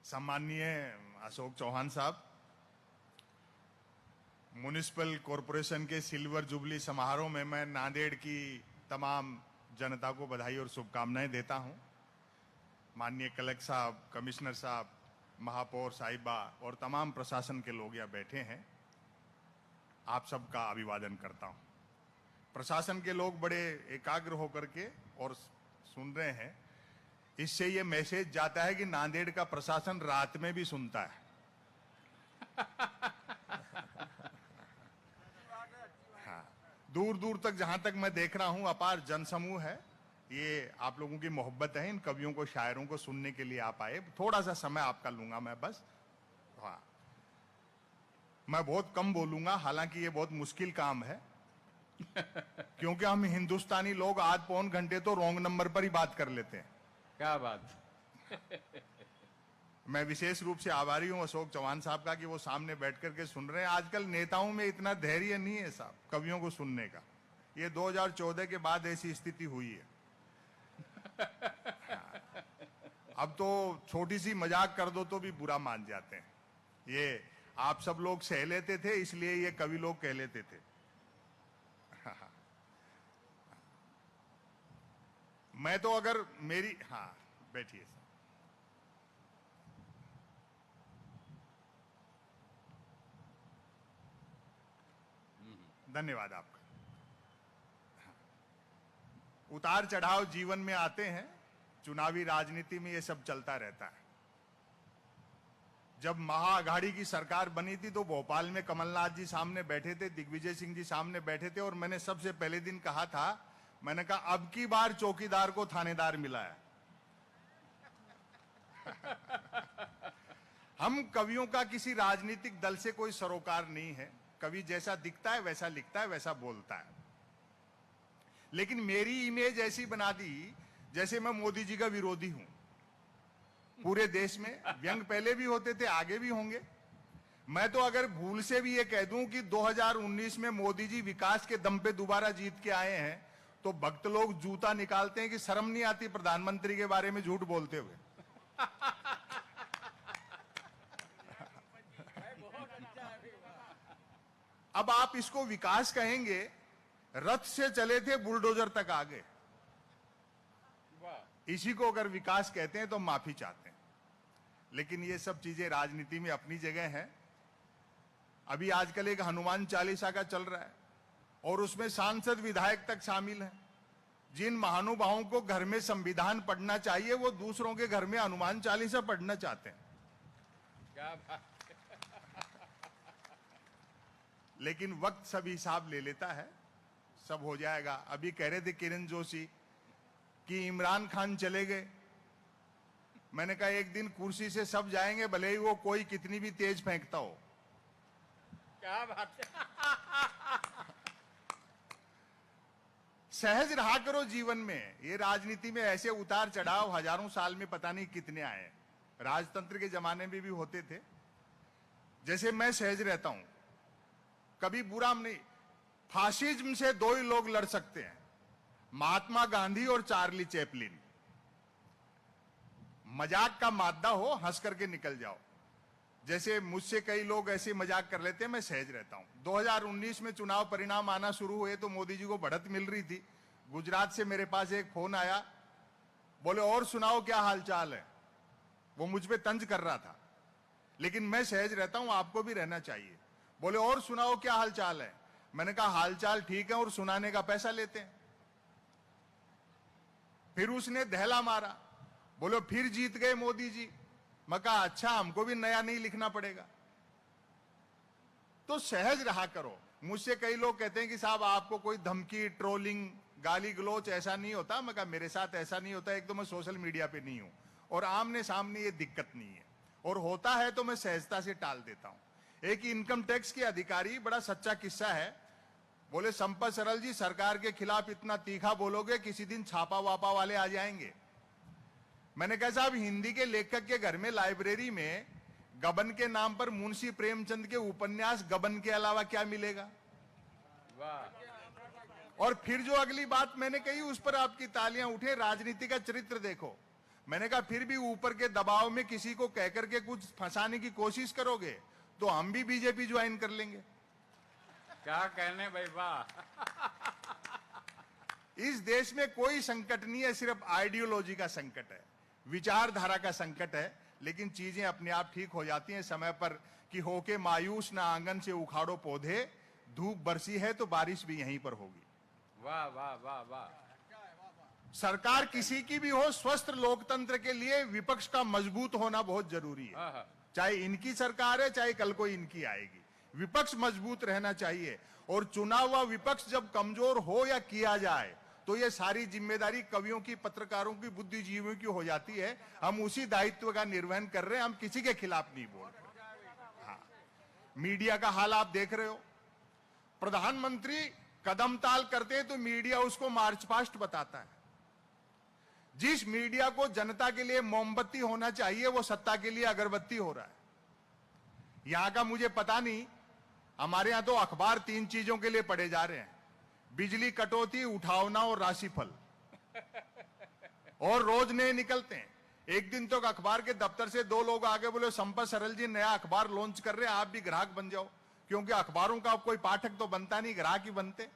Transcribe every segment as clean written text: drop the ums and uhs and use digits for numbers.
सम्माननीय अशोक चौहान साहब, municipal corporation के सिल्वर जुबली समारोह में मैं नांदेड़ की तमाम जनता को बधाई और शुभकामनाएं देता हूं। माननीय कलेक्टर साहब, कमिश्नर साहब, महापौर साहिबा और तमाम प्रशासन के लोग यहाँ बैठे हैं, आप सबका अभिवादन करता हूं। प्रशासन के लोग बड़े एकाग्र होकर के और सुन रहे हैं, इससे ये मैसेज जाता है कि नांदेड़ का प्रशासन रात में भी सुनता है। हाँ, दूर दूर तक जहां तक मैं देख रहा हूं अपार जनसमूह है। ये आप लोगों की मोहब्बत है, इन कवियों को, शायरों को सुनने के लिए आप आए। थोड़ा सा समय आपका लूंगा मैं बस। हाँ, मैं बहुत कम बोलूंगा, हालांकि ये बहुत मुश्किल काम है क्योंकि हम हिंदुस्तानी लोग आध पौन घंटे तो रॉन्ग नंबर पर ही बात कर लेते हैं। क्या बात। मैं विशेष रूप से आभारी हूं अशोक चौहान साहब का कि वो सामने बैठ करके सुन रहे हैं। आजकल नेताओं में इतना धैर्य नहीं है साहब कवियों को सुनने का। ये 2014 के बाद ऐसी स्थिति हुई है। हाँ, अब तो छोटी सी मजाक कर दो तो भी बुरा मान जाते हैं। ये आप सब लोग सह लेते थे, इसलिए ये कवि लोग कह लेते थे। हाँ, मैं तो अगर मेरी, हाँ बैठिए सर। धन्यवाद आपका। हाँ, उतार चढ़ाव जीवन में आते हैं, चुनावी राजनीति में ये सब चलता रहता है। जब महाअघाड़ी की सरकार बनी थी तो भोपाल में कमलनाथ जी सामने बैठे थे, दिग्विजय सिंह जी सामने बैठे थे, और मैंने सबसे पहले दिन कहा था, मैंने कहा अब की बार चौकीदार को थानेदार मिला है। हम कवियों का किसी राजनीतिक दल से कोई सरोकार नहीं है। कवि जैसा दिखता है वैसा लिखता है, वैसा बोलता है। लेकिन मेरी इमेज ऐसी बना दी जैसे मैं मोदी जी का विरोधी हूं। पूरे देश में व्यंग पहले भी होते थे, आगे भी होंगे। मैं तो अगर भूल से भी ये कह दूं कि 2019 में मोदी जी विकास के दम पे दोबारा जीत के आए हैं, तो भक्त लोग जूता निकालते हैं कि शर्म नहीं आती प्रधानमंत्री के बारे में झूठ बोलते हुए। अब आप इसको विकास कहेंगे, रथ से चले थे बुलडोजर तक आ गए। इसी को अगर विकास कहते हैं तो माफी चाहते हैं। लेकिन ये सब चीजें राजनीति में अपनी जगह है। अभी आजकल एक हनुमान चालीसा का चल रहा है और उसमें सांसद विधायक तक शामिल हैं। जिन महानुभावों को घर में संविधान पढ़ना चाहिए वो दूसरों के घर में हनुमान चालीसा पढ़ना चाहते हैं। क्या बात। लेकिन वक्त सब हिसाब ले लेता है, सब हो जाएगा। अभी कह रहे थे किरण जोशी कि इमरान खान चले गए। मैंने कहा एक दिन कुर्सी से सब जाएंगे, भले ही वो कोई कितनी भी तेज फेंकता हो। क्या बात है। सहज रहा करो जीवन में। ये राजनीति में ऐसे उतार चढ़ाव हजारों साल में पता नहीं कितने आए। राजतंत्र के जमाने में भी होते थे। जैसे मैं सहज रहता हूं, कभी बुरा नहीं। फासिज्म से दो ही लोग लड़ सकते हैं, महात्मा गांधी और चार्ली चैपलिन। मजाक का मादा हो, हंस करके निकल जाओ। जैसे मुझसे कई लोग ऐसे मजाक कर लेते हैं, मैं सहज रहता हूं। 2019 में चुनाव परिणाम आना शुरू हुए तो मोदी जी को बढ़त मिल रही थी। गुजरात से मेरे पास एक फोन आया, बोले और सुनाओ क्या हालचाल है। वो मुझ पे तंज कर रहा था, लेकिन मैं सहज रहता हूं, आपको भी रहना चाहिए। बोले और सुनाओ क्या हालचाल है। मैंने कहा हालचाल ठीक है और सुनाने का पैसा लेते हैं। फिर उसने दहला मारा, बोलो फिर जीत गए मोदी जी। मैं कहा अच्छा, हमको भी नया नहीं लिखना पड़ेगा। तो सहज रहा करो। मुझसे कई लोग कहते हैं कि साहब आपको कोई धमकी, ट्रोलिंग, गाली गलोच ऐसा नहीं होता। मैं कहा मेरे साथ ऐसा नहीं होता। एक तो मैं सोशल मीडिया पे नहीं हूं और आमने सामने ये दिक्कत नहीं है, और होता है तो मैं सहजता से टाल देता हूं। एक इनकम टैक्स के अधिकारी, बड़ा सच्चा किस्सा है, बोले संपत सरल जी सरकार के खिलाफ इतना तीखा बोलोगे किसी दिन छापा वापा वाले आ जाएंगे। मैंने कहा साहब हिंदी के लेखक के घर में लाइब्रेरी में गबन के नाम पर मुंशी प्रेमचंद के उपन्यास गबन के अलावा क्या मिलेगा। वाह। और फिर जो अगली बात मैंने कही उस पर आपकी तालियां उठे। राजनीति का चरित्र देखो। मैंने कहा फिर भी ऊपर के दबाव में किसी को कह करके कुछ फंसाने की कोशिश करोगे तो हम भी बीजेपी ज्वाइन कर लेंगे। क्या कहने भाई, वाह। इस देश में कोई संकट नहीं है, सिर्फ आइडियोलॉजी का संकट है, विचारधारा का संकट है। लेकिन चीजें अपने आप ठीक हो जाती हैं समय पर, कि होके मायूस ना आंगन से उखाड़ो पौधे, धूप बरसी है तो बारिश भी यहीं पर होगी। वाह वाह वाह वाह। सरकार किसी की भी हो, स्वस्थ लोकतंत्र के लिए विपक्ष का मजबूत होना बहुत जरूरी है। हाँ, हाँ। चाहे इनकी सरकार है, चाहे कल को इनकी आएगी, विपक्ष मजबूत रहना चाहिए। और चुना हुआ विपक्ष जब कमजोर हो या किया जाए तो ये सारी जिम्मेदारी कवियों की, पत्रकारों की, बुद्धिजीवियों की हो जाती है। हम उसी दायित्व का निर्वहन कर रहे हैं, हम किसी के खिलाफ नहीं बोल रहे। हाँ, मीडिया का हाल आप देख रहे हो। प्रधानमंत्री कदम ताल करते हैं तो मीडिया उसको मार्च पास्ट बताता है। जिस मीडिया को जनता के लिए मोमबत्ती होना चाहिए वो सत्ता के लिए अगरबत्ती हो रहा है। यहां का मुझे पता नहीं, हमारे यहां तो अखबार 3 चीजों के लिए पढ़े जा रहे हैं: बिजली कटौती, उठावना और राशिफल। और रोज नए निकलते हैं। एक दिन तो अखबार के दफ्तर से 2 लोग आगे बोले, संपत सरल जी नया अखबार लॉन्च कर रहे हैं, आप भी ग्राहक बन जाओ। क्योंकि अखबारों का कोई पाठक तो बनता नहीं, ग्राहक ही बनते।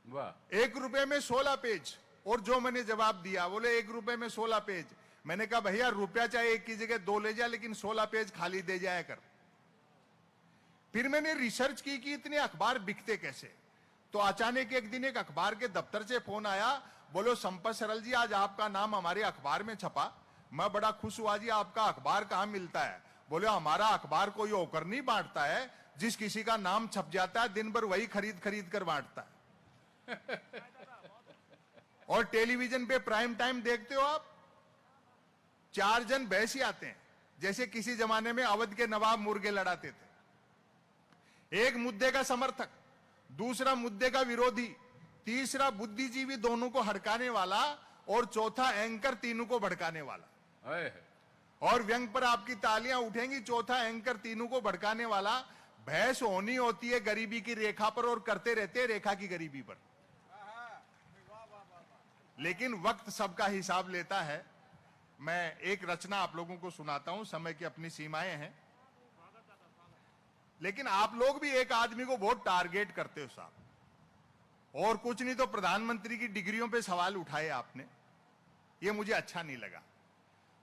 वाह। 1 रुपए में 16 पेज। और जो मैंने जवाब दिया, बोले 1 रुपए में 16 पेज। मैंने कहा भैया रुपया चाहे 1 की जगह 2 ले जा, लेकिन 16 पेज खाली दे जाया कर। फिर मैंने रिसर्च की कि इतने अखबार बिकते कैसे। तो अचानक एक दिन एक अखबार के दफ्तर से फोन आया, बोलो संपत सरल जी आज आपका नाम हमारे अखबार में छपा। मैं बड़ा खुश हुआ, जी आपका अखबार कहां मिलता है? बोले हमारा अखबार कोई होकर नहीं बांटता है, जिस किसी का नाम छप जाता है दिन भर वही खरीद खरीद कर बांटता है। और टेलीविजन पे प्राइम टाइम देखते हो आप, 4 जन भैंसी आते हैं, जैसे किसी जमाने में अवध के नवाब मुर्गे लड़ाते थे। एक मुद्दे का समर्थक, दूसरा मुद्दे का विरोधी, तीसरा बुद्धिजीवी दोनों को हड़काने वाला, और चौथा एंकर तीनों को भड़काने वाला। और व्यंग पर आपकी तालियां उठेंगी, चौथा एंकर तीनों को भड़काने वाला। भैंस होनी होती है गरीबी की रेखा पर और करते रहते हैं रेखा की गरीबी पर। लेकिन वक्त सबका हिसाब लेता है। मैं एक रचना आप लोगों को सुनाता हूं, समय की अपनी सीमाएं हैं। लेकिन आप लोग भी एक आदमी को बहुत टारगेट करते हो साहब, और कुछ नहीं तो प्रधानमंत्री की डिग्रियों पे सवाल उठाए आपने। ये मुझे अच्छा नहीं लगा।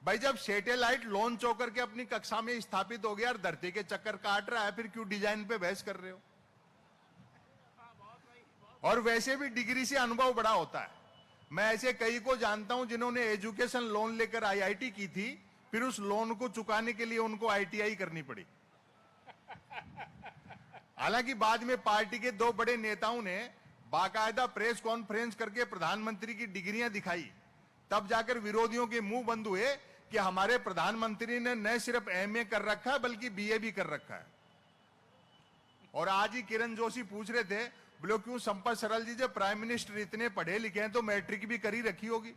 भाई जब सैटेलाइट लॉन्च होकर के अपनी कक्षा में स्थापित हो गया और धरती के चक्कर काट रहा है, फिर क्यों डिजाइन पे बहस कर रहे हो? और वैसे भी डिग्री से अनुभव बड़ा होता है। मैं ऐसे कई को जानता हूं जिन्होंने एजुकेशन लोन लेकर आईआईटी की थी, फिर उस लोन को चुकाने के लिए उनको आईटीआई करनी पड़ी। हालांकि बाद में पार्टी के 2 बड़े नेताओं ने बाकायदा प्रेस कॉन्फ्रेंस करके प्रधानमंत्री की डिग्रियां दिखाई, तब जाकर विरोधियों के मुंह बंद हुए कि हमारे प्रधानमंत्री ने न सिर्फ एमए कर रखा है बल्कि बीए भी कर रखा है। और आज ही किरण जोशी पूछ रहे थे, बोलो क्यों संपत सरल जी जब प्राइम मिनिस्टर इतने पढ़े लिखे हैं तो मैट्रिक भी करी रखी होगी।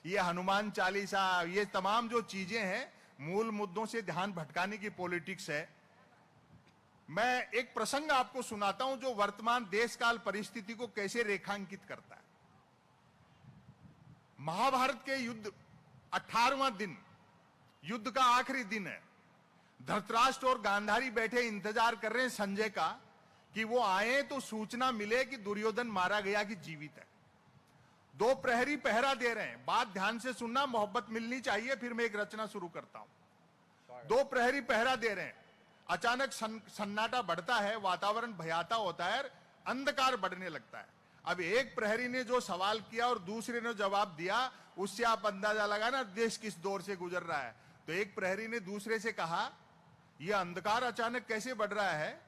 ये हनुमान चालीसा, ये तमाम जो चीजें हैं मूल मुद्दों से ध्यान भटकाने की पॉलिटिक्स है। मैं एक प्रसंग आपको सुनाता हूं जो वर्तमान देशकाल परिस्थिति को कैसे रेखांकित करता है। महाभारत के युद्ध 18वां दिन, युद्ध का आखिरी दिन है। धृतराष्ट्र और गांधारी बैठे इंतजार कर रहे हैं संजय का कि वो आए तो सूचना मिले कि दुर्योधन मारा गया कि जीवित है। 2 प्रहरी पहरा दे रहे हैं। बात ध्यान से सुनना, मोहब्बत मिलनी चाहिए, फिर मैं एक रचना शुरू करता हूं। 2 प्रहरी पहरा दे रहे हैं। अचानक सन्नाटा बढ़ता है, वातावरण भयाता होता है, अंधकार बढ़ने लगता है। अब एक प्रहरी ने जो सवाल किया और दूसरे ने जवाब दिया, उससे आप अंदाजा लगाना देश किस दौर से गुजर रहा है। तो एक प्रहरी ने दूसरे से कहा, यह अंधकार अचानक कैसे बढ़ रहा है,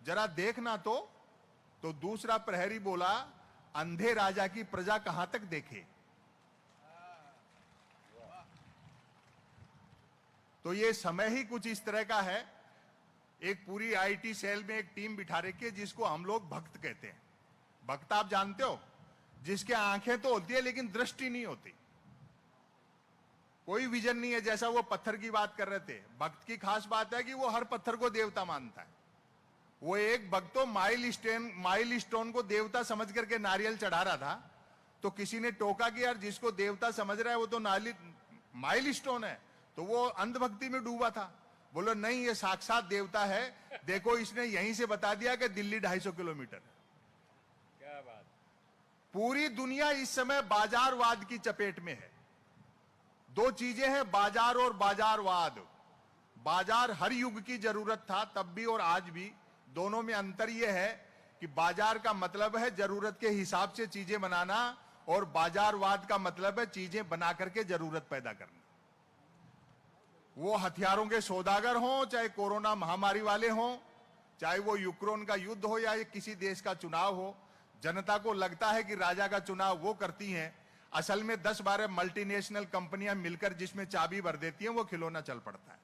जरा देखना तो दूसरा प्रहरी बोला, अंधे राजा की प्रजा कहां तक देखे। तो ये समय ही कुछ इस तरह का है। एक पूरी आईटी सेल में एक टीम बिठा रखी है जिसको हम लोग भक्त कहते हैं। भक्त आप जानते हो, जिसके आंखें तो होती है लेकिन दृष्टि नहीं होती, कोई विजन नहीं है। जैसा वो पत्थर की बात कर रहे थे, भक्त की खास बात है कि वो हर पत्थर को देवता मानता है। वो एक भक्त तो माइल स्टोन को देवता समझ करके नारियल चढ़ा रहा था, तो किसी ने टोका कि यार जिसको देवता समझ रहा है वो तो माइलस्टोन है, तो वो अंधभक्ति में डूबा था। बोलो नहीं, ये साक्षात देवता है, देखो इसने यहीं से बता दिया कि दिल्ली 250 किलोमीटर है। क्या बात। पूरी दुनिया इस समय बाजारवाद की चपेट में है। दो चीजें हैं, बाजार और बाजारवाद। बाजार हर युग की जरूरत था, तब भी और आज भी। दोनों में अंतर यह है कि बाजार का मतलब है जरूरत के हिसाब से चीजें बनाना, और बाजारवाद का मतलब है चीजें बना करके जरूरत पैदा करना। वो हथियारों के सौदागर हों, चाहे कोरोना महामारी वाले हों, चाहे वो यूक्रेन का युद्ध हो या किसी देश का चुनाव हो, जनता को लगता है कि राजा का चुनाव वो करती हैं। असल में 10-12 मल्टीनेशनल कंपनियां मिलकर जिसमें चाबी भर देती हैं, वो खिलौना चल पड़ता है।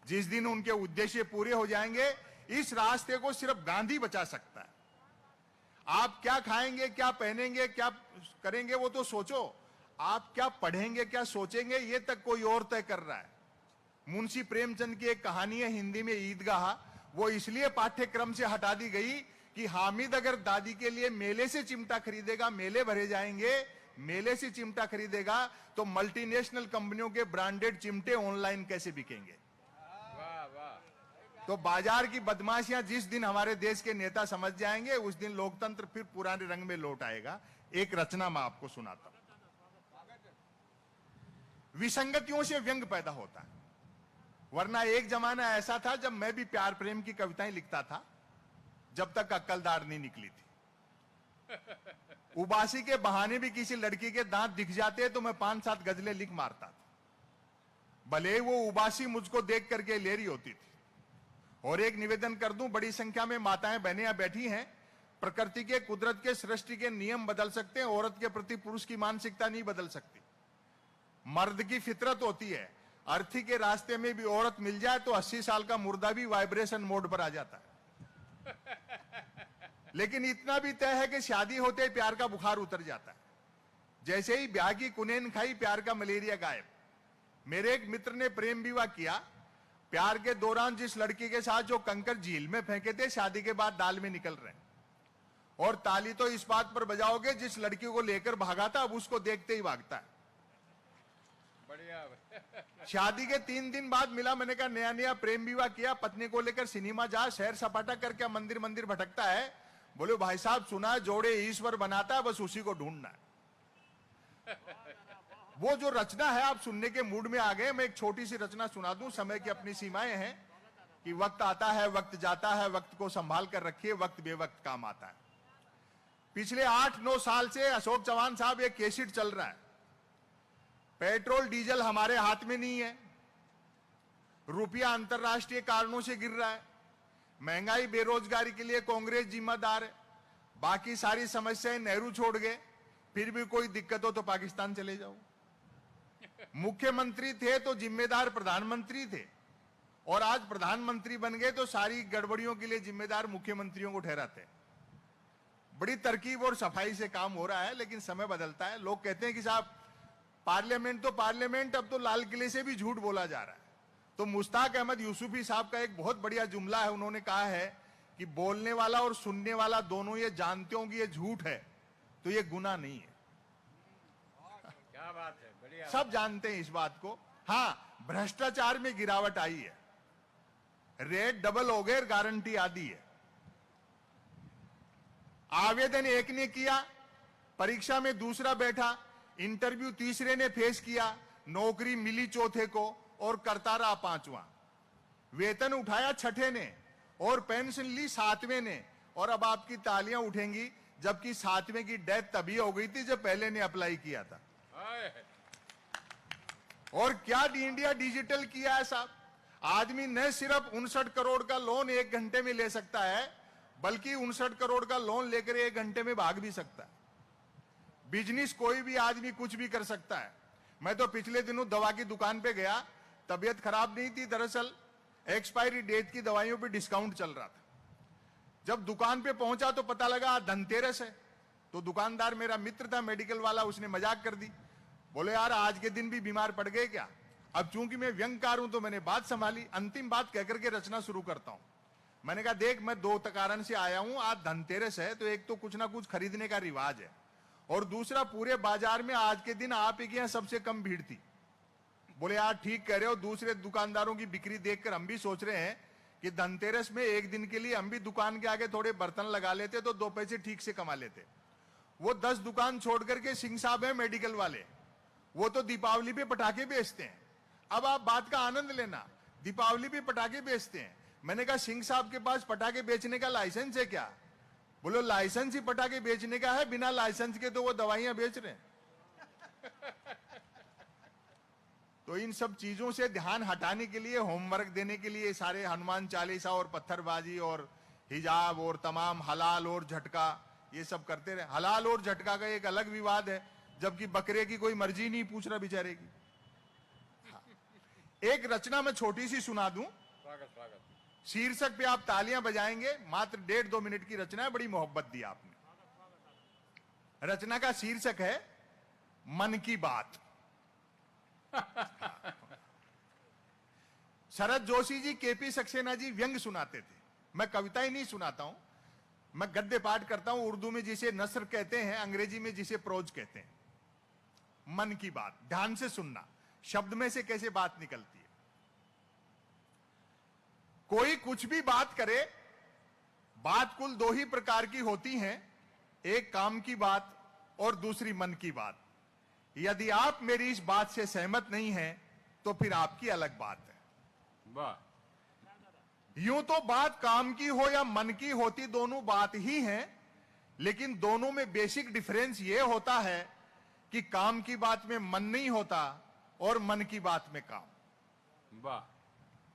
जिस दिन उनके उद्देश्य पूरे हो जाएंगे, इस रास्ते को सिर्फ गांधी बचा सकता है। आप क्या खाएंगे, क्या पहनेंगे, क्या करेंगे, वो तो सोचो। आप क्या पढ़ेंगे, क्या सोचेंगे, ये तक कोई और तय कर रहा है। मुंशी प्रेमचंद की एक कहानी है हिंदी में, ईदगाह। वो इसलिए पाठ्यक्रम से हटा दी गई कि हामिद अगर दादी के लिए मेले से चिमटा खरीदेगा, मेले भरे जाएंगे, मेले से चिमटा खरीदेगा, तो मल्टीनेशनल कंपनियों के ब्रांडेड चिमटे ऑनलाइन कैसे बिकेंगे। वाह वाह। तो बाजार की बदमाशियां जिस दिन हमारे देश के नेता समझ जाएंगे, उस दिन लोकतंत्र फिर पुराने रंग में लौट आएगा। एक रचना मैं आपको सुनाता हूं। विसंगतियों से व्यंग पैदा होता है, वरना एक जमाना ऐसा था जब मैं भी प्यार प्रेम की कविताएं लिखता था, जब तक अक्लदार नहीं निकली थी। उबासी के बहाने भी किसी लड़की के दांत दिख जाते तो मैं 5-7 गजलें लिख मारता था, भले वो उबासी मुझको देख करके ले रही होती थी। और एक निवेदन कर दूं, बड़ी संख्या में माताएं बहनें यहां बैठी हैं। प्रकृति के, कुदरत के, सृष्टि के नियम बदल सकते हैं, औरत के प्रति पुरुष की मानसिकता नहीं बदल सकती। मर्द की फितरत होती है, अर्थी के रास्ते में भी औरत मिल जाए तो 80 साल का मुर्दा भी वाइब्रेशन मोड पर आ जाता है। लेकिन इतना भी तय है कि शादी होते ही प्यार का बुखार उतर जाता है। जैसे ही ब्याह की कुनेन खाई, प्यार का मलेरिया गायब। मेरे एक मित्र ने प्रेम विवाह किया। प्यार के दौरान जिस लड़की के साथ जो कंकर झील में फेंके थे, शादी के बाद दाल में निकल रहे हैं। और ताली तो इस बात पर बजाओगे, जिस लड़की को लेकर भागा था अब उसको देखते ही भागता है। बढ़िया। शादी के 3 दिन बाद मिला, मैंने कहा नया नया प्रेम विवाह किया, पत्नी को लेकर सिनेमा जा, सैर सपाटा करके मंदिर मंदिर भटकता है। बोले भाई साहब सुना है जोड़े ईश्वर बनाता है, बस उसी को ढूंढना है। वो जो रचना है, आप सुनने के मूड में आ गए। मैं एक छोटी सी रचना सुना दूं, समय की अपनी सीमाएं हैं कि वक्त आता है, वक्त जाता है, वक्त को संभाल कर रखिए, वक्त बेवक्त काम आता है। पिछले 8-9 साल से अशोक चौहान साहब एक केसेट चल रहा है। पेट्रोल डीजल हमारे हाथ में नहीं है, रुपया अंतरराष्ट्रीय कारणों से गिर रहा है, महंगाई बेरोजगारी के लिए कांग्रेस जिम्मेदार है, बाकी सारी समस्याएं नेहरू छोड़ गए, फिर भी कोई दिक्कत हो तो पाकिस्तान चले जाओ। मुख्यमंत्री थे तो जिम्मेदार प्रधानमंत्री थे, और आज प्रधानमंत्री बन गए तो सारी गड़बड़ियों के लिए जिम्मेदार मुख्यमंत्रियों को ठहराते हैं। बड़ी तरकीब और सफाई से काम हो रहा है, लेकिन समय बदलता है। लोग कहते हैं कि साहब पार्लियामेंट तो पार्लियामेंट, अब तो लाल किले से भी झूठ बोला जा रहा है। तो मुश्ताक अहमद यूसुफी साहब का एक बहुत बढ़िया जुमला है। उन्होंने कहा है कि बोलने वाला और सुनने वाला दोनों ये जानते हो कि ये झूठ है, तो ये गुनाह नहीं है। क्या बात है, बढ़िया। सब जानते हैं इस बात को। हाँ, भ्रष्टाचार में गिरावट आई है, रेट डबल हो गए, गारंटी आदि है। आवेदन एक ने किया, परीक्षा में दूसरा बैठा, इंटरव्यू तीसरे ने फेस किया, नौकरी मिली चौथे को और करता रहा 5वां। वेतन उठाया 6ठे ने और पेंशन ली 7वें ने, और अब आपकी तालियां उठेंगी, जबकि 7वें की डेथ तभी हो गई थी जब पहले ने अप्लाई किया था। और क्या इंडिया डिजिटल किया है साहब। आदमी न सिर्फ 59 करोड़ का लोन 1 घंटे में ले सकता है, बल्कि 59 करोड़ का लोन लेकर 1 घंटे में भाग भी सकता है। बिजनेस कोई भी आदमी कुछ भी कर सकता है। मैं तो पिछले दिनों दवा की दुकान पे गया, तबीयत खराब नहीं थी, दरअसल एक्सपायरी डेट की दवाइयों पे डिस्काउंट चल रहा था। जब दुकान पे पहुंचा तो पता लगा धनतेरस है। तो दुकानदार मेरा मित्र था, मेडिकल वाला, उसने मजाक कर दी, बोले यार आज के दिन भी बीमार पड़ गए क्या। अब चूंकि मैं व्यंगकार हूं तो मैंने बात संभाली, अंतिम बात कहकर के रचना शुरू करता हूं। मैंने कहा देख, मैं 2 कारण से आया हूं, आज धनतेरस है तो एक तो कुछ ना कुछ खरीदने का रिवाज है, और दूसरा, पूरे बाजार में आज के दिन आप ही के यहां सबसे कम भीड़ थी। बोले यार ठीक कह रहे हो, दूसरे दुकानदारों की बिक्री देखकर हम भी सोच रहे हैं कि धनतेरस में एक दिन के लिए हम भी दुकान के आगे थोड़े बर्तन लगा लेते तो 2 पैसे ठीक से कमा लेते। वो 10 दुकान छोड़ करके सिंह साहब है मेडिकल वाले, वो तो दीपावली पे पटाखे बेचते हैं। अब आप बात का आनंद लेना, दीपावली पे पटाखे बेचते हैं। मैंने कहा सिंह साहब के पास पटाखे बेचने का लाइसेंस है क्या? बोलो लाइसेंस ही पटाखे बेचने का है, बिना लाइसेंस के तो वो दवाइयां बेच रहे हैं। तो इन सब चीजों से ध्यान हटाने के लिए, होमवर्क देने के लिए सारे हनुमान चालीसा और पत्थरबाजी और हिजाब और तमाम हलाल और झटका ये सब करते रहे। हलाल और झटका का एक अलग विवाद है, जबकि बकरे की कोई मर्जी नहीं पूछ रहा बेचारे की। हाँ। एक रचना मैं छोटी सी सुना दूं, स्वागत स्वागत। शीर्षक पे आप तालियां बजाएंगे। मात्र 1.5-2 मिनट की रचना है, बड़ी मोहब्बत दी आपने। रचना का शीर्षक है मन की बात। शरद जोशी जी, केपी सक्सेना जी व्यंग सुनाते थे। मैं कविता ही नहीं सुनाता हूं, मैं गद्य पाठ करता हूं। उर्दू में जिसे नस्र कहते हैं, अंग्रेजी में जिसे प्रोज कहते हैं। मन की बात, ध्यान से सुनना, शब्द में से कैसे बात निकलती है। कोई कुछ भी बात करे, बात कुल 2 ही प्रकार की होती हैं, एक काम की बात और दूसरी मन की बात। यदि आप मेरी इस बात से सहमत नहीं हैं, तो फिर आपकी अलग बात है। वाह। यूं तो बात काम की हो या मन की होती, दोनों बात ही हैं, लेकिन दोनों में बेसिक डिफरेंस यह होता है कि काम की बात में मन नहीं होता और मन की बात में काम। वाह।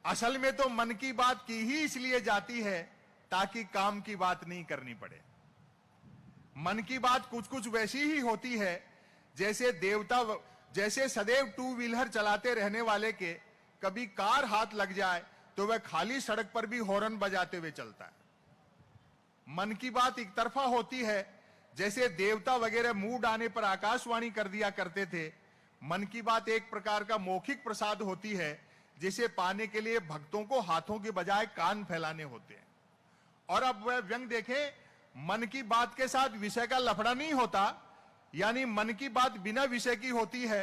असल में तो मन की बात की ही इसलिए जाती है ताकि काम की बात नहीं करनी पड़े। मन की बात कुछ कुछ वैसी ही होती है जैसे सदैव 2 व्हीलर चलाते रहने वाले के कभी कार हाथ लग जाए तो वह खाली सड़क पर भी हॉर्न बजाते हुए चलता है। मन की बात एक तरफा होती है, जैसे देवता वगैरह मुंह डाने पर आकाशवाणी कर दिया करते थे। मन की बात एक प्रकार का मौखिक प्रसाद होती है, जिसे पाने के लिए भक्तों को हाथों के बजाय कान फैलाने होते हैं। और अब वह व्यंग देखें, मन की बात के साथ विषय का लफड़ा नहीं होता, यानी मन की बात बिना विषय की होती है,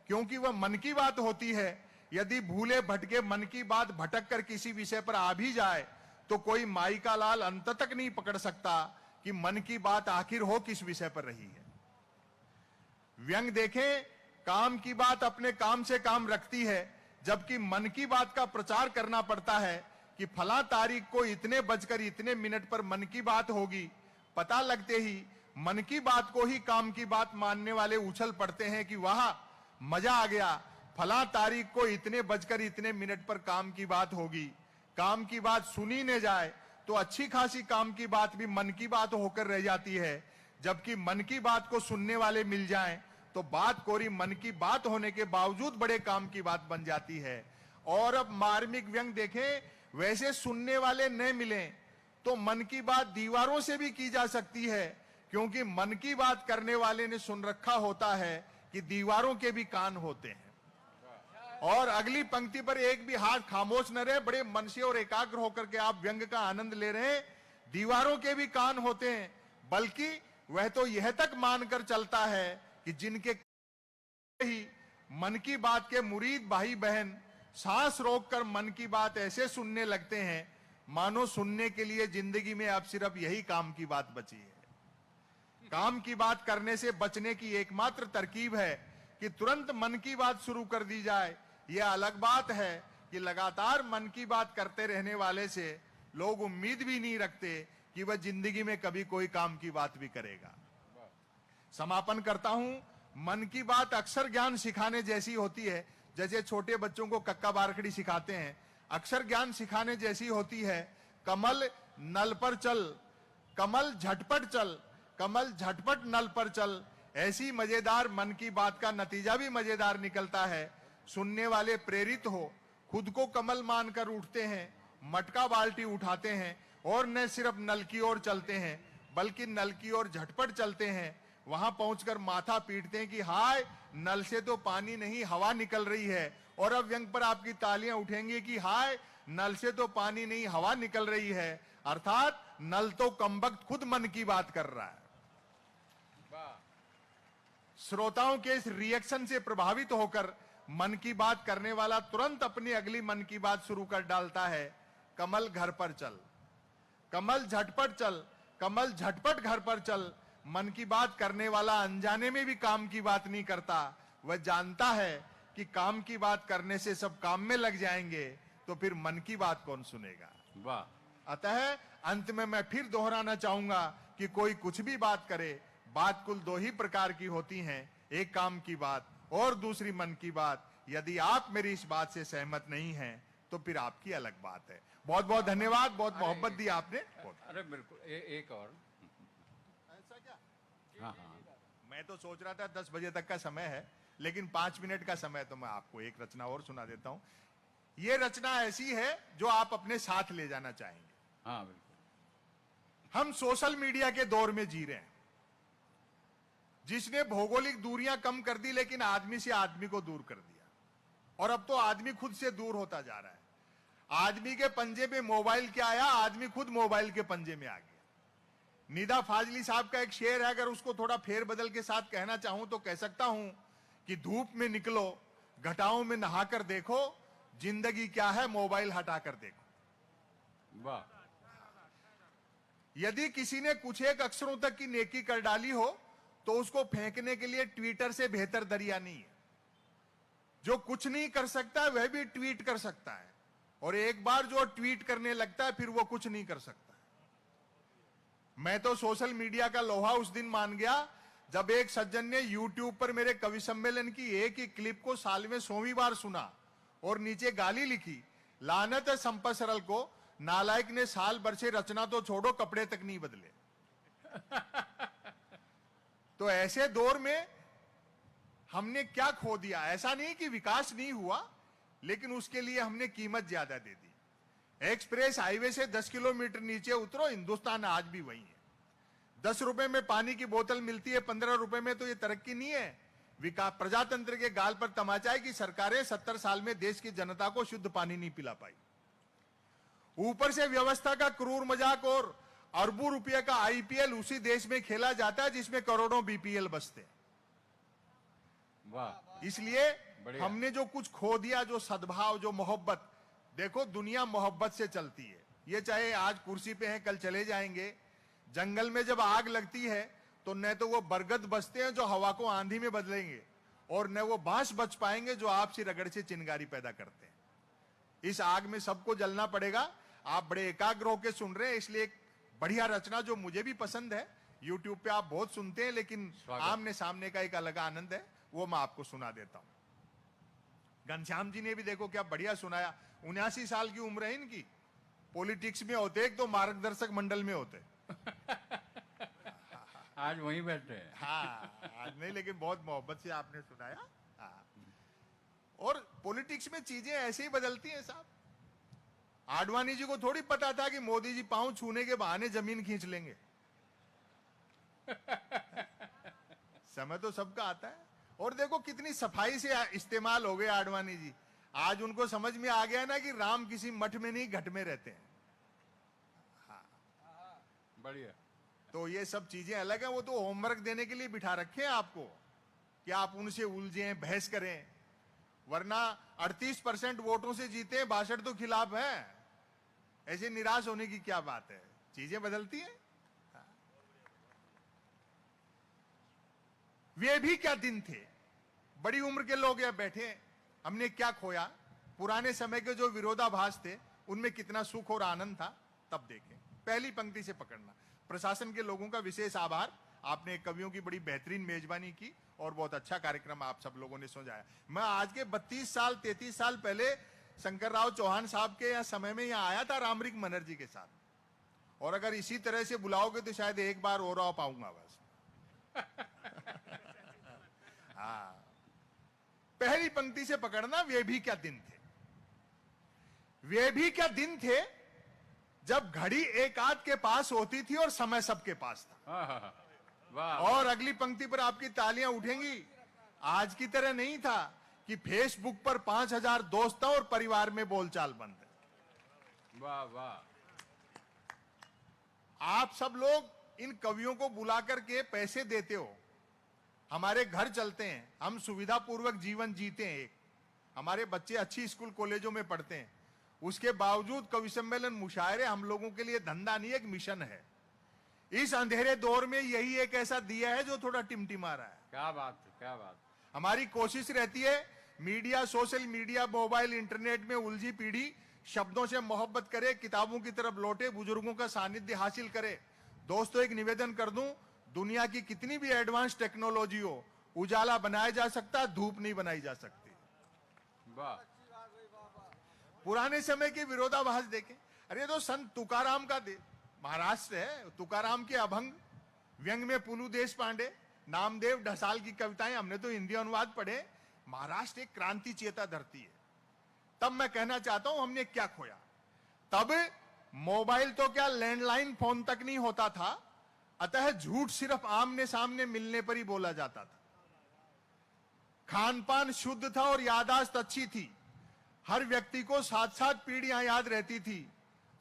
क्योंकि वह मन की बात होती है। यदि भूले भटके मन की बात भटक कर किसी विषय पर आ भी जाए तो कोई माई का लाल अंत तक नहीं पकड़ सकता कि मन की बात आखिर हो किस विषय पर रही है। व्यंग देखें, काम की बात अपने काम से काम रखती है, जबकि मन की बात का प्रचार करना पड़ता है कि फला तारीख को इतने बजकर इतने मिनट पर मन की बात होगी। पता लगते ही मन की बात को ही काम की बात मानने वाले उछल पड़ते हैं कि वाह मजा आ गया, फला तारीख को इतने बजकर इतने मिनट पर काम की बात होगी। काम की बात सुनी न जाए तो अच्छी खासी काम की बात भी मन की बात होकर रह जाती है, जबकि मन की बात को सुनने वाले मिल जाएं तो बात कोरी मन की बात होने के बावजूद बड़े काम की बात बन जाती है। और अब मार्मिक व्यंग देखें, वैसे सुनने वाले न मिलें तो मन की बात दीवारों से भी की जा सकती है, क्योंकि मन की बात करने वाले ने सुन रखा होता है कि दीवारों के भी कान होते हैं। और अगली पंक्ति पर एक भी हाथ खामोश न रहे, बड़े मन से और एकाग्र होकर के आप व्यंग का आनंद ले रहे हैं। दीवारों के भी कान होते हैं, बल्कि वह तो यह तक मानकर चलता है कि जिनके ही मन की बात के मुरीद भाई बहन सांस रोककर मन की बात ऐसे सुनने लगते हैं मानो सुनने के लिए जिंदगी में अब सिर्फ यही काम की बात बची है। काम की बात करने से बचने की एकमात्र तरकीब है कि तुरंत मन की बात शुरू कर दी जाए। यह अलग बात है कि लगातार मन की बात करते रहने वाले से लोग उम्मीद भी नहीं रखते कि वह जिंदगी में कभी कोई काम की बात भी करेगा। समापन करता हूं, मन की बात अक्सर ज्ञान सिखाने जैसी होती है, जैसे छोटे बच्चों को कक्का बारखड़ी सिखाते हैं, अक्सर ज्ञान सिखाने जैसी होती है। कमल नल पर चल, कमल झटपट चल, कमल झटपट नल पर चल। ऐसी मजेदार मन की बात का नतीजा भी मजेदार निकलता है। सुनने वाले प्रेरित हो, खुद को कमल मानकर उठते हैं, मटका बाल्टी उठाते हैं और न सिर्फ नल की ओर चलते हैं बल्कि नल की ओर झटपट चलते हैं। वहां पहुंचकर माथा पीटते हैं कि हाय, नल से तो पानी नहीं हवा निकल रही है। और अब व्यंग पर आपकी तालियां उठेंगी कि हाय, नल से तो पानी नहीं हवा निकल रही है, अर्थात नल तो कमबख्त खुद मन की बात कर रहा है। श्रोताओं के इस रिएक्शन से प्रभावित होकर मन की बात करने वाला तुरंत अपनी अगली मन की बात शुरू कर डालता है, कमल घर पर चल, कमल झटपट चल, कमल झटपट घर पर चल। मन की बात करने वाला अनजाने में भी काम की बात नहीं करता, वह जानता है कि काम की बात करने से सब काम में लग जाएंगे, तो फिर मन की बात कौन सुनेगा। वाह। अतः अंत में मैं फिर दोहराना चाहूंगा कि कोई कुछ भी बात करे, बात कुल दो ही प्रकार की होती हैं, एक काम की बात और दूसरी मन की बात। यदि आप मेरी इस बात से सहमत नहीं हैं तो फिर आपकी अलग बात है। बहुत बहुत धन्यवाद, बहुत मोहब्बत दी आपने। अरे बिल्कुल, एक और। ऐसा क्या? हाँ हाँ, मैं तो सोच रहा था 10 बजे तक का समय है, लेकिन 5 मिनट का समय, तो मैं आपको एक रचना और सुना देता हूं। यह रचना ऐसी है जो आप अपने साथ ले जाना चाहेंगे। हाँ बिल्कुल। हम सोशल मीडिया के दौर में जी रहे हैं, जिसने भौगोलिक दूरियां कम कर दी, लेकिन आदमी से आदमी को दूर कर दिया। और अब तो आदमी खुद से दूर होता जा रहा है। आदमी के पंजे में मोबाइल क्या आया, आदमी खुद मोबाइल के पंजे में आ गया। निदा फाजली साहब का एक शेर है, अगर उसको थोड़ा फेरबदल के साथ कहना चाहूं तो कह सकता हूं कि धूप में निकलो, घटाओं में नहाकर देखो, जिंदगी क्या है मोबाइल हटाकर देखो। वाह। यदि किसी ने कुछ एक अक्षरों तक की नेकी कर डाली हो तो उसको फेंकने के लिए ट्विटर से बेहतर दरिया नहीं है। जो कुछ नहीं कर सकता वह भी ट्वीट कर सकता है, और एक बार जो ट्वीट करने लगता है फिर वो कुछ नहीं कर सकता। मैं तो सोशल मीडिया का लोहा उस दिन मान गया जब एक सज्जन ने यूट्यूब पर मेरे कवि सम्मेलन की एक ही क्लिप को साल में 100वीं बार सुना और नीचे गाली लिखी, लानत है संपत सरल को, नालायक ने साल भर से रचना तो छोड़ो कपड़े तक नहीं बदले। तो ऐसे दौर में हमने क्या खो दिया। ऐसा नहीं कि विकास नहीं हुआ, लेकिन उसके लिए हमने कीमत ज्यादा दे दी। एक्सप्रेस हाईवे से 10 किलोमीटर नीचे उतरो, हिंदुस्तान आज भी वही है। 10 रुपए में पानी की बोतल मिलती है, 15 रुपए में, तो ये तरक्की नहीं है। विकास प्रजातंत्र के गाल पर तमाचा है कि सरकारें 70 साल में देश की जनता को शुद्ध पानी नहीं पिला पाई। ऊपर से व्यवस्था का क्रूर मजाक और अरबों रुपए का आईपीएल उसी देश में खेला जाता है जिसमें करोड़ों बीपीएल बसते हैं। वाह। इसलिए बढ़िया। हमने जो कुछ खो दिया, जो सद्भाव, जो मोहब्बत। देखो दुनिया मोहब्बत से चलती है। ये चाहे आज कुर्सी पे हैं, कल चले जाएंगे। जंगल में जब आग लगती है तो न तो वो बरगद बचते हैं जो हवा को आंधी में बदलेंगे, और न वो बांस बच पाएंगे जो आपसी रगड़ से चिंगारी पैदा करते हैं। इस आग में सबको जलना पड़ेगा। आप बड़े एकाग्र होकर सुन रहे हैं, इसलिए एक बढ़िया रचना जो मुझे भी पसंद है, यूट्यूब पे आप बहुत सुनते हैं, लेकिन आमने सामने का एक अलग आनंद है, वो मैं आपको सुना देता हूं। घनश्याम जी ने भी देखो क्या बढ़िया सुनाया। 79 साल की उम्र है इनकी। पॉलिटिक्स में होते, एक तो मार्गदर्शक मंडल में होते। आज वहीं बैठे हैं। हाँ, आज नहीं, लेकिन बहुत मोहब्बत से आपने सुनाया। हाँ। और पॉलिटिक्स में चीजें ऐसे ही बदलती हैं साहब। आडवाणी जी को थोड़ी पता था कि मोदी जी पांव छूने के बहाने जमीन खींच लेंगे। समय तो सबका आता है। और देखो कितनी सफाई से इस्तेमाल हो गए आडवाणी जी। आज उनको समझ में आ गया ना कि राम किसी मठ में नहीं घट में रहते हैं। हाँ। बढ़िया। तो ये सब चीजें अलग हैं। वो तो होमवर्क देने के लिए बिठा रखे हैं आपको कि आप उनसे उलझें, बहस करें। वरना 38% वोटों से जीते, 62 तो खिलाफ है। ऐसे निराश होने की क्या बात है। चीजें बदलती हैं। वे भी क्या दिन थे। बड़ी उम्र के लोग यहाँ बैठे, हमने क्या खोया। पुराने समय के जो विरोधाभास थे उनमें कितना सुख और आनंद था, तब देखें। पहली पंक्ति से पकड़ना। प्रशासन के लोगों का विशेष आभार। आपने कवियों की बड़ी बेहतरीन मेजबानी की और बहुत अच्छा कार्यक्रम आप सब लोगों ने सजाया। मैं आज के 32 साल 33 साल पहले शंकर राव चौहान साहब के यहाँ समय में यहाँ आया था रामरिक मनर्जी के साथ, और अगर इसी तरह से बुलाओगे तो शायद एक बार और आ पाऊंगा बस। हाँ, पहली पंक्ति से पकड़ना। वे भी क्या दिन थे। वे भी क्या दिन थे जब घड़ी एक आध के पास होती थी और समय सबके पास था। वाह। और अगली पंक्ति पर आपकी तालियां उठेंगी। आज की तरह नहीं था कि फेसबुक पर 5000 दोस्त और परिवार में बोलचाल बंद है। वाह वाह। आप सब लोग इन कवियों को बुला करके पैसे देते हो, हमारे घर चलते हैं, हम सुविधा पूर्वक जीवन जीते हैं, एक हमारे बच्चे अच्छी स्कूल कॉलेजों में पढ़ते हैं, उसके बावजूद कवि सम्मेलन मुशायरे हम लोगों के लिए धंधा नहीं, एक मिशन है। इस अंधेरे दौर में यही एक ऐसा दिया है जो थोड़ा टिमटिमा रहा है। क्या बात है, क्या बात। हमारी कोशिश रहती है media, social media, mobile, internet में उलझी पीढ़ी शब्दों से मोहब्बत करे, किताबों की तरफ लौटे, बुजुर्गों का सानिध्य हासिल करे। दोस्तों, एक निवेदन कर दूं, दुनिया की कितनी भी एडवांस टेक्नोलॉजी हो, उजाला बनाया जा सकता, धूप नहीं बनाई जा सकती। वाह। पुराने समय के विरोधाभास देखें। अरे तो संत तुकाराम का महाराष्ट्र है, तुकाराम के अभंग, व्यंग में पुलू देश पांडे, नामदेव ढसाल की कविताएं, हमने तो हिंदी अनुवाद पढ़े। महाराष्ट्र एक क्रांति चेता धरती है। तब मैं कहना चाहता हूं, हमने क्या खोया? तब मोबाइल तो क्या, लैंडलाइन फोन तक नहीं होता था, अतः झूठ सिर्फ आमने सामने मिलने पर ही बोला जाता था। खान पान शुद्ध था और याददाश्त अच्छी थी। हर व्यक्ति को 7-7 पीढ़ियां याद रहती थी,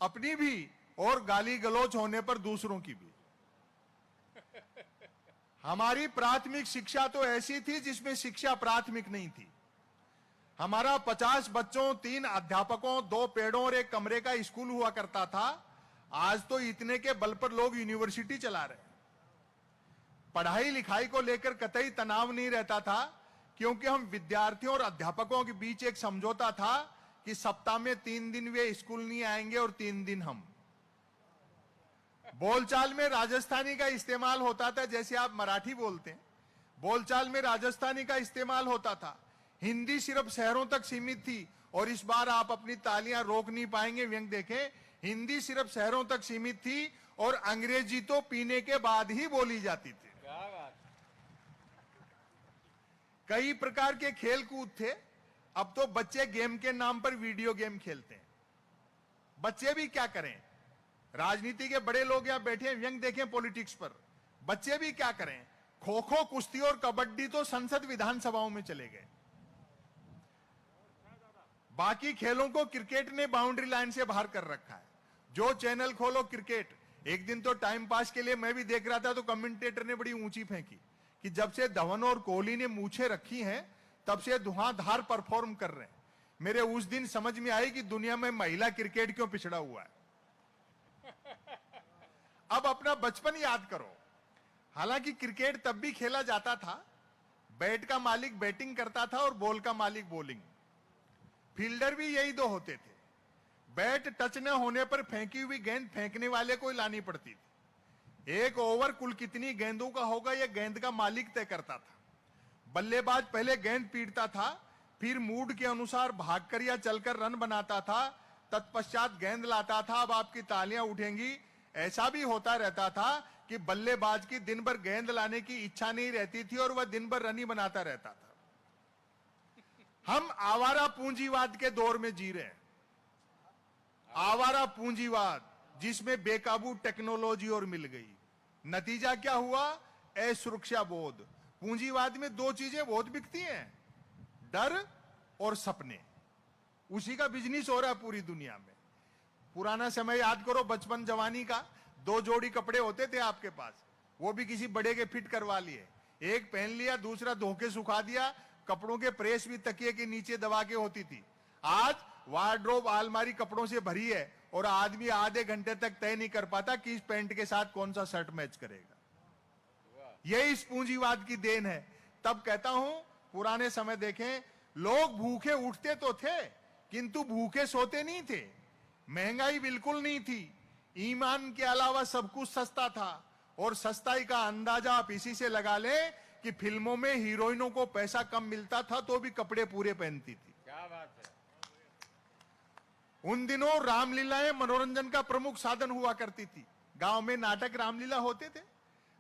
अपनी भी और गाली गलौच होने पर दूसरों की भी। हमारी प्राथमिक शिक्षा तो ऐसी थी जिसमें शिक्षा प्राथमिक नहीं थी। हमारा 50 बच्चों, 3 अध्यापकों, 2 पेड़ों और 1 कमरे का स्कूल हुआ करता था। आज तो इतने के बल पर लोग यूनिवर्सिटी चला रहे हैं। पढ़ाई लिखाई को लेकर कतई तनाव नहीं रहता था, क्योंकि हम विद्यार्थियों और अध्यापकों के बीच एक समझौता था कि सप्ताह में 3 दिन वे स्कूल नहीं आएंगे और 3 दिन हम। बोलचाल में राजस्थानी का इस्तेमाल होता था, जैसे आप मराठी बोलते हैं, बोलचाल में राजस्थानी का इस्तेमाल होता था। हिंदी सिर्फ शहरों तक सीमित थी, और इस बार आप अपनी तालियां रोक नहीं पाएंगे, व्यंग देखें, हिंदी सिर्फ शहरों तक सीमित थी और अंग्रेजी तो पीने के बाद ही बोली जाती थी। क्या बात। कई प्रकार के खेल कूद थे। अब तो बच्चे गेम के नाम पर वीडियो गेम खेलते हैं। बच्चे भी क्या करें, राजनीति के बड़े लोग यहां बैठे हैं, व्यंग देखें पॉलिटिक्स पर। बच्चे भी क्या करें, खो खो, कुश्ती और कबड्डी तो संसद विधानसभाओं में चले गए। बाकी खेलों को क्रिकेट ने बाउंड्री लाइन से बाहर कर रखा है। जो चैनल खोलो क्रिकेट। एक दिन तो टाइम पास के लिए मैं भी देख रहा था, तो कमेंटेटर ने बड़ी ऊंची फेंकी कि जब से धवन और कोहली ने मूछें रखी हैं, तब से धुआंधार परफॉर्म कर रहे हैं। मेरे उस दिन समझ में आई कि दुनिया में महिला क्रिकेट क्यों पिछड़ा हुआ है। अब अपना बचपन याद करो। हालांकि क्रिकेट तब भी खेला जाता था, बैट का मालिक बैटिंग करता था और बॉल का मालिक बॉलिंग। फील्डर भी यही 2 होते थे। बैट टच न होने पर फेंकी हुई गेंद फेंकने वाले को लानी पड़ती थी। एक ओवर कुल कितनी गेंदों का होगा, यह गेंद का मालिक तय करता था। बल्लेबाज पहले गेंद पीटता था, फिर मूड के अनुसार भागकर या चलकर रन बनाता था, तत्पश्चात गेंद लाता था। अब आपकी तालियां उठेंगी। ऐसा भी होता रहता था कि बल्लेबाज की दिन भर गेंद लाने की इच्छा नहीं रहती थी और वह दिन भर रन ही बनाता रहता था। हम आवारा पूंजीवाद के दौर में जी रहे हैं। आवारा पूंजीवाद, जिसमें बेकाबू टेक्नोलॉजी और मिल गई। नतीजा क्या हुआ? असुरक्षा बोध। पूंजीवाद में 2 चीजें बहुत बिकती हैं, डर और सपने। उसी का बिजनेस हो रहा है पूरी दुनिया में। पुराना समय याद करो, बचपन जवानी का। 2 जोड़ी कपड़े होते थे आपके पास, वो भी किसी बड़े के फिट करवा लिए। एक पहन लिया, दूसरा धो के सुखा दिया। कपड़ों के प्रेस भी तकिए के नीचे दबा के होती थी। आज वार्डरोब, अलमारी कपड़ों से भरी है और आदमी आधे घंटे तक तय नहीं कर पाता कि इस पैंट के साथ कौन सा शर्ट मैच करेगा। यही इस पूंजीवाद की देन है। तब कहता हूं, पुराने समय देखें, लोग भूखे उठते तो थे, किंतु भूखे सोते नहीं थे। महंगाई बिल्कुल नहीं थी। ईमान के अलावा सब कुछ सस्ता था। और सस्ताई का अंदाजा आप इसी से लगा लें कि फिल्मों में हीरोइनों को पैसा कम मिलता था तो भी कपड़े पूरे पहनती थी। क्या बात है। उन दिनों रामलीलाएं मनोरंजन का प्रमुख साधन हुआ करती थी। गांव में नाटक रामलीला होते थे।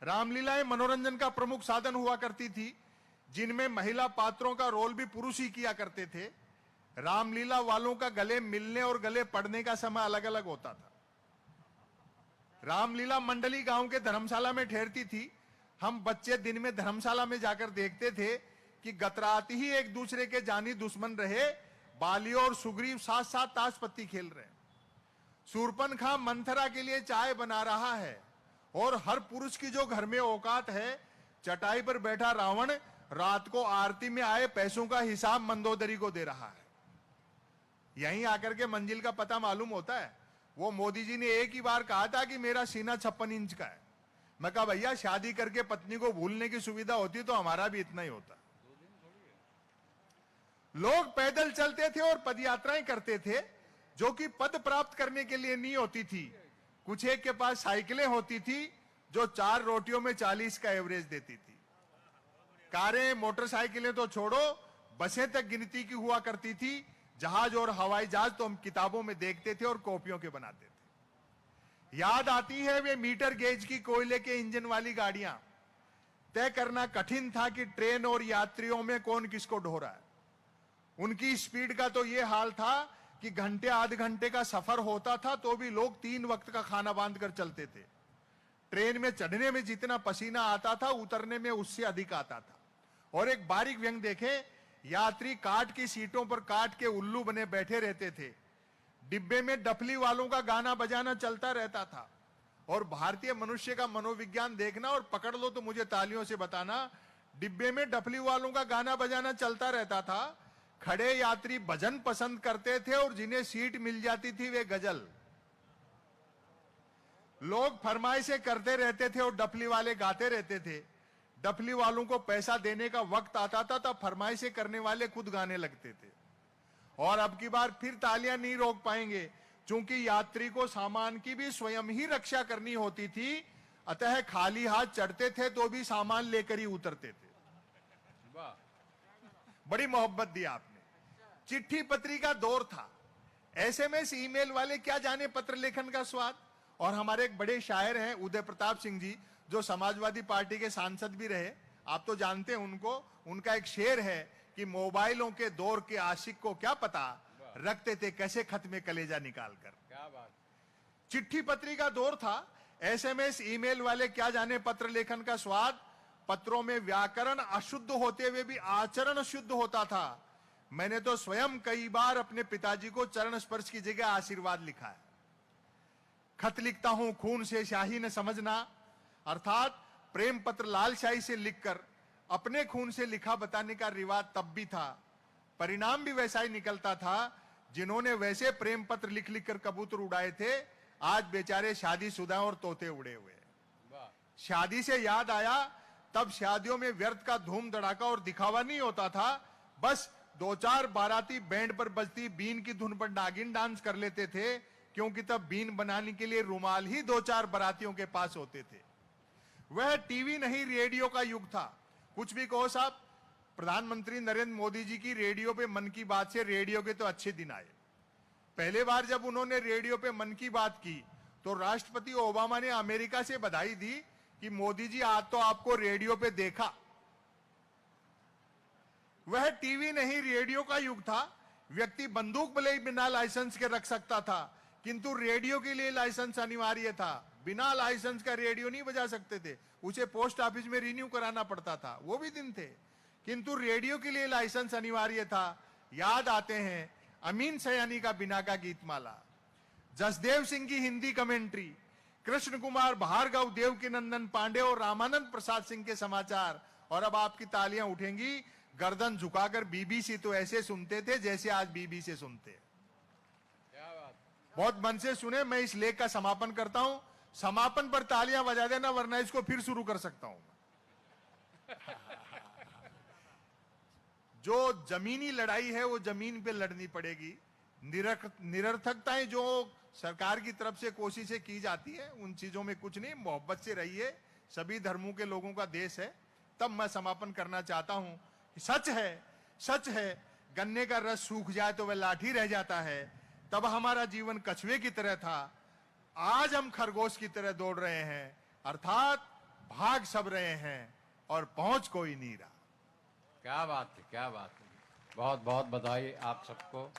रामलीलाएं मनोरंजन का प्रमुख साधन हुआ करती थी, जिनमें महिला पात्रों का रोल भी पुरुष ही किया करते थे। रामलीला वालों का गले मिलने और गले पड़ने का समय अलग अलग होता था। रामलीला मंडली गांव के धर्मशाला में ठहरती थी। हम बच्चे दिन में धर्मशाला में जाकर देखते थे कि गतरात ही एक दूसरे के जानी दुश्मन रहे बाली और सुग्रीव साथ साथ ताश पत्ती खेल रहे हैं। शूर्पणखा मंथरा के लिए चाय बना रहा है और हर पुरुष की जो घर में औकात है, चटाई पर बैठा रावण रात को आरती में आए पैसों का हिसाब मंदोदरी को दे रहा है। यहीं आकर के मंजिल का पता मालूम होता है। वो मोदी जी ने एक ही बार कहा था कि मेरा सीना 56 इंच का है। मैं कहा भैया शादी करके पत्नी को भूलने की सुविधा होती तो हमारा भी इतना ही होता। लोग पैदल चलते थे और पदयात्राएं करते थे, जो कि पद प्राप्त करने के लिए नहीं होती थी। कुछ एक के पास साइकिलें होती थी जो 4 रोटियों में 40 का एवरेज देती थी। कारें मोटरसाइकिलें तो छोड़ो, बसें तक गिनती की हुआ करती थी। जहाज और हवाई जहाज तो हम किताबों में देखते थे और कॉपियों के बनाते थे। याद आती है वे मीटर गेज की कोयले के इंजन वाली गाड़ियां। तय करना कठिन था कि ट्रेन और यात्रियों में कौन किसको ढो रहा है। उनकी स्पीड का तो यह हाल था कि घंटे आधे घंटे का सफर होता था तो भी लोग 3 वक्त का खाना बांध कर चलते थे। ट्रेन में चढ़ने में जितना पसीना आता था उतरने में उससे अधिक आता था। और एक बारीक व्यंग देखें, यात्री काट की सीटों पर काट के उल्लू बने बैठे रहते थे। डिब्बे में डफली वालों का गाना बजाना चलता रहता था। और भारतीय मनुष्य का मनोविज्ञान देखना और पकड़ लो तो मुझे तालियों से बताना, डिब्बे में डफली वालों का गाना बजाना चलता रहता था। खड़े यात्री भजन पसंद करते थे और जिन्हें सीट मिल जाती थी वे गजल। लोग फरमाइशें करते रहते थे और डफली वाले गाते रहते थे। डफली वालों को पैसा देने का वक्त आता था तब फरमाइशें करने वाले खुद गाने लगते थे। और अब की बार फिर तालियां नहीं रोक पाएंगे, क्योंकि यात्री को सामान की भी स्वयं ही रक्षा करनी होती थी। अतः खाली हाथ चढ़ते थे तो भी सामान लेकर ही उतरते थे। बड़ी मोहब्बत दी आपने। चिट्ठी पत्री का दौर था। एसएमएस ईमेल वाले क्या जाने पत्र लेखन का स्वाद। और हमारे एक बड़े शायर हैं उदय प्रताप सिंह जी, जो समाजवादी पार्टी के सांसद भी रहे, आप तो जानते हैं उनको। उनका एक शेर है कि मोबाइलों के दौर के आशिक को क्या पता, रखते थे कैसे खत में कलेजा निकाल कर। क्या बात। चिट्ठी पत्री का दौर था। एसएमएस ईमेल वाले क्या जाने पत्र लेखन का स्वाद। पत्रों में व्याकरण अशुद्ध होते हुए भी आचरण शुद्ध होता था। मैंने तो स्वयं कई बार अपने पिताजी को चरण स्पर्श की जगह आशीर्वाद लिखा है। खत लिखता हूं खून से शाही न समझना, अर्थात प्रेम पत्र लाल शाही से लिखकर अपने खून से लिखा बताने का रिवाज तब भी था। परिणाम भी वैसा ही निकलता था। जिन्होंने वैसे प्रेम पत्र लिख लिख कर कबूतर उड़ाए थे, आज बेचारे शादीशुदा और तोते उड़े हुए। शादी से याद आया, तब शादियों में व्यर्थ का धूम धड़ाका और दिखावा नहीं होता था। बस 2-4 बाराती बैंड पर बजती बीन की धुन पर नागिन डांस कर लेते थे, क्योंकि तब बीन बनाने के लिए रुमाल ही 2-4 बारातियों के पास होते थे। वह टीवी नहीं रेडियो का युग था। कुछ भी कहो साहब, प्रधानमंत्री नरेंद्र मोदी जी की रेडियो पे मन की बात से रेडियो के तो अच्छे दिन आए। पहले बार जब उन्होंने रेडियो पे मन की बात की तो राष्ट्रपति ओबामा ने अमेरिका से बधाई दी कि मोदी जी आज तो आपको रेडियो पे देखा। वह टीवी नहीं रेडियो का युग था। व्यक्ति बंदूक भले ही बिना लाइसेंस के रख सकता था, किंतु रेडियो के लिए लाइसेंस अनिवार्य था। बिना लाइसेंस का रेडियो नहीं बजा सकते थे, उसे पोस्ट ऑफिस में रिन्यू कराना पड़ता था। वो भी दिन थे, किंतु रेडियो के लिए लाइसेंस अनिवार्य था। याद आते हैं अमीन सयानी का बिना का गीतमाला, जसदेव सिंह की हिंदी कमेंट्री, कृष्ण कुमार भार्गव, देवकी नंदन पांडे और रामानंद प्रसाद सिंह के समाचार। और अब आपकी तालियां उठेंगी। गर्दन झुकाकर बीबीसी तो ऐसे सुनते थे जैसे आज बीबी से सुनते हैं। बहुत मन से सुने। मैं इस लेख का समापन करता हूं। समापन पर तालियां बजा देना, वरना इसको फिर शुरू कर सकता हूं। जो जमीनी लड़ाई है वो जमीन पे लड़नी पड़ेगी। निरर्थकताएं जो सरकार की तरफ से कोशिशें की जाती है, उन चीजों में कुछ नहीं। मोहब्बत से रहिए। सभी धर्मों के लोगों का देश है। तब मैं समापन करना चाहता हूं। सच है गन्ने का रस सूख जाए तो वह लाठी रह जाता है। तब हमारा जीवन कछुए की तरह था, आज हम खरगोश की तरह दौड़ रहे हैं, अर्थात भाग सब रहे हैं और पहुंच कोई नहीं रहा। क्या बात है, क्या बात है। बहुत बहुत बधाई आप सबको।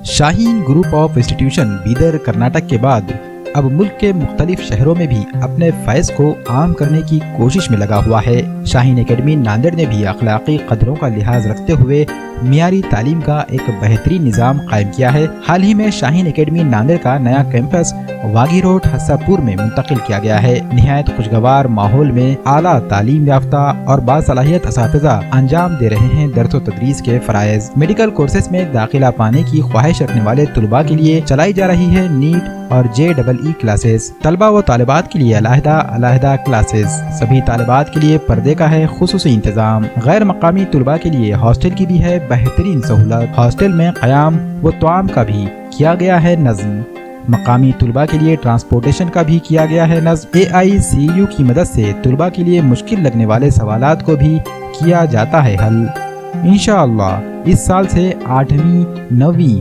Shaheen group of institution Bidar Karnataka के बाद अब मुल्क के मुख्तलिफ शहरों में भी अपने फैज़ को आम करने की कोशिश में लगा हुआ है। शाहीन एकेडमी नांदेड़ ने भी अखलाकी कदरों का लिहाज रखते हुए मियारी तालीम का एक बेहतरीन निज़ाम कायम किया है। हाल ही में शाहीन एकेडमी नांदेड़ का नया कैंपस वागी रोड हसापुर में मुंतकिल किया गया है। निहायत खुशगवार माहौल में आला तालीम याफ्ता और बासलाहियत असातिज़ा अंजाम दे रहे हैं दर्स व तदरीस के फराइज़। मेडिकल कोर्सेज में दाखिला पाने की ख्वाहिश रखने वाले तुलबा के लिए चलाई जा रही है नीट और JEE क्लासेस। तलबा व तालिबात के लिए अलहदा क्लासेस। सभी तालिबात के लिए पर्दे का है खुसूसी इंतजाम। गैर मकामी तुलबा के लिए हॉस्टल की भी है बेहतरीन सहूलत। हॉस्टल में क़याम व तआम का भी किया गया है नज़्म। मकामी तुलबा के लिए ट्रांसपोर्टेशन का भी किया गया है नज़्म। AICU की मदद से तुलबा के लिए मुश्किल लगने वाले सवालात को भी किया जाता है हल। इंशाअल्लाह इस साल से 8वीं 9वीं